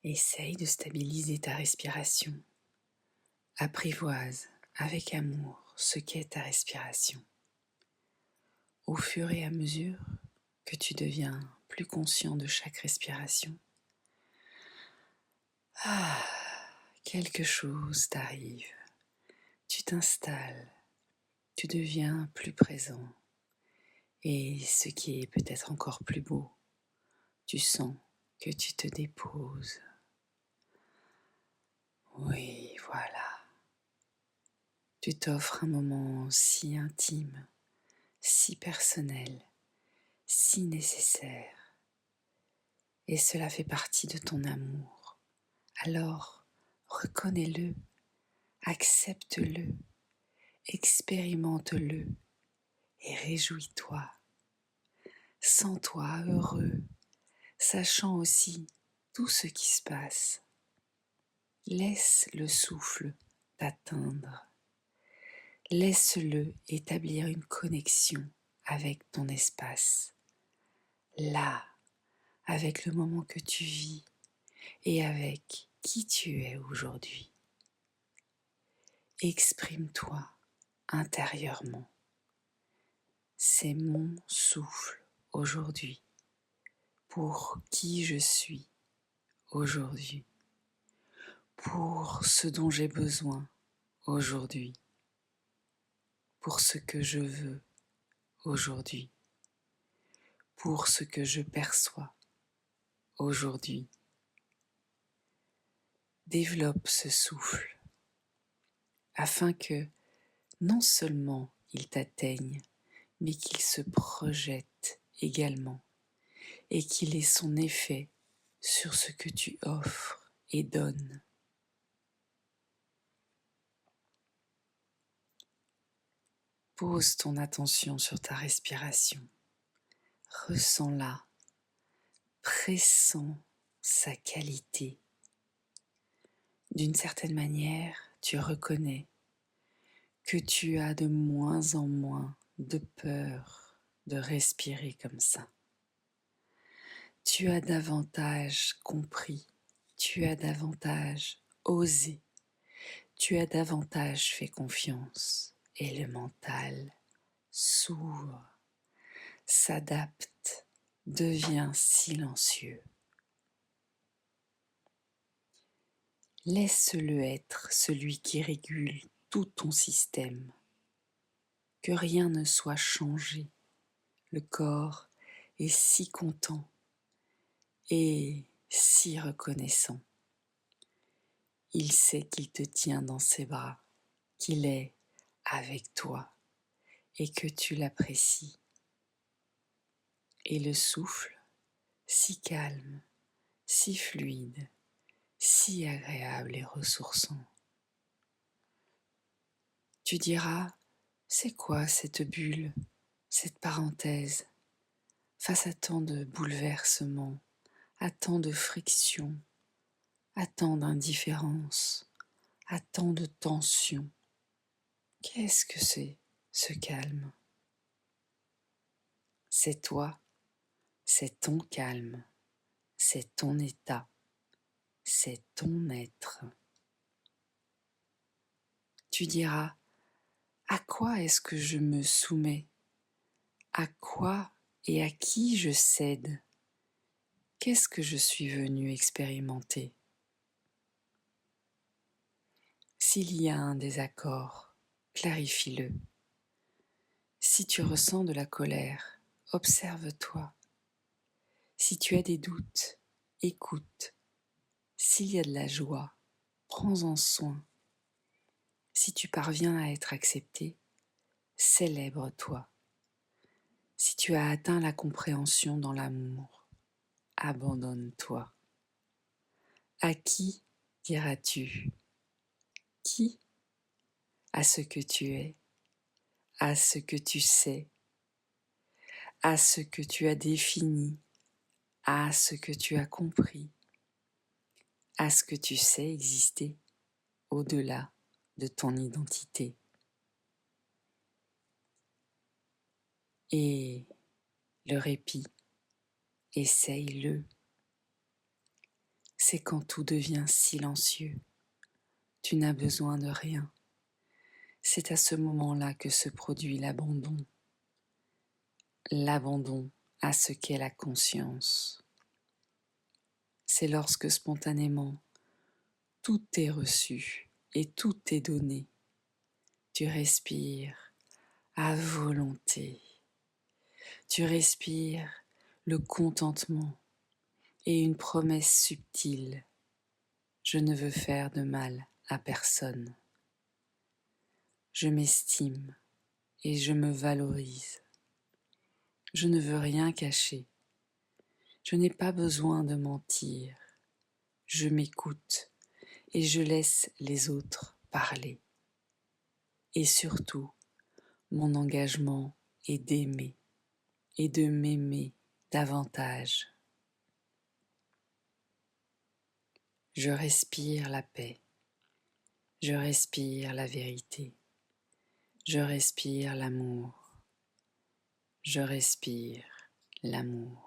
Essaye de stabiliser ta respiration. Apprivoise avec amour ce qu'est ta respiration. Au fur et à mesure que tu deviens plus conscient de chaque respiration, quelque chose t'arrive. Tu t'installes, tu deviens plus présent. Et ce qui est peut-être encore plus beau, tu sens que tu te déposes. Oui, voilà. Tu t'offres un moment si intime, si personnel, si nécessaire. Et cela fait partie de ton amour. Alors, reconnais-le, accepte-le, expérimente-le et réjouis-toi. Sens-toi heureux, sachant aussi tout ce qui se passe. Laisse le souffle t'atteindre. Laisse-le établir une connexion avec ton espace. Là, avec le moment que tu vis et avec qui tu es aujourd'hui. Exprime-toi intérieurement. C'est mon souffle aujourd'hui. Pour qui je suis aujourd'hui. Pour ce dont j'ai besoin aujourd'hui. Pour ce que je veux aujourd'hui. Pour ce que je perçois aujourd'hui. Développe ce souffle afin que non seulement il t'atteigne, mais qu'il se projette également et qu'il ait son effet sur ce que tu offres et donnes. Pose ton attention sur ta respiration. Ressens-la, pressens sa qualité. D'une certaine manière, tu reconnais que tu as de moins en moins de peur de respirer comme ça. Tu as davantage compris, tu as davantage osé, tu as davantage fait confiance et le mental s'ouvre, s'adapte, devient silencieux. Laisse-le être celui qui régule tout ton système. Que rien ne soit changé. Le corps est si content et si reconnaissant. Il sait qu'il te tient dans ses bras, qu'il est avec toi et que tu l'apprécies. Et le souffle, si calme, si fluide, si agréable et ressourçant. Tu diras, c'est quoi cette bulle, cette parenthèse, face à tant de bouleversements, à tant de frictions, à tant d'indifférence, à tant de tension. Qu'est-ce que c'est, ce calme? C'est toi, c'est ton calme, c'est ton état, c'est ton être. Tu diras, à quoi est-ce que je me soumets? À quoi et à qui je cède? Qu'est-ce que je suis venu expérimenter? S'il y a un désaccord, clarifie-le. Si tu ressens de la colère, observe-toi. Si tu as des doutes, écoute. S'il y a de la joie, prends-en soin. Si tu parviens à être accepté, célèbre-toi. Si tu as atteint la compréhension dans l'amour, abandonne-toi. À qui diras-tu? Qui? À ce que tu es, à ce que tu sais, à ce que tu as défini, à ce que tu as compris, à ce que tu sais exister au-delà de ton identité. Et le répit, essaye-le. c'est quand tout devient silencieux. Tu n'as besoin de rien. C'est à ce moment-là que se produit l'abandon. L'abandon à ce qu'est la conscience. C'est lorsque spontanément tout est reçu et tout est donné. Tu respires à volonté. Tu respires le contentement et une promesse subtile. Je ne veux faire de mal à personne. Je m'estime et je me valorise. Je ne veux rien cacher. Je n'ai pas besoin de mentir. Je m'écoute et je laisse les autres parler. Et surtout, mon engagement est d'aimer et de m'aimer davantage. Je respire la paix. Je respire la vérité. Je respire l'amour. Je respire l'amour.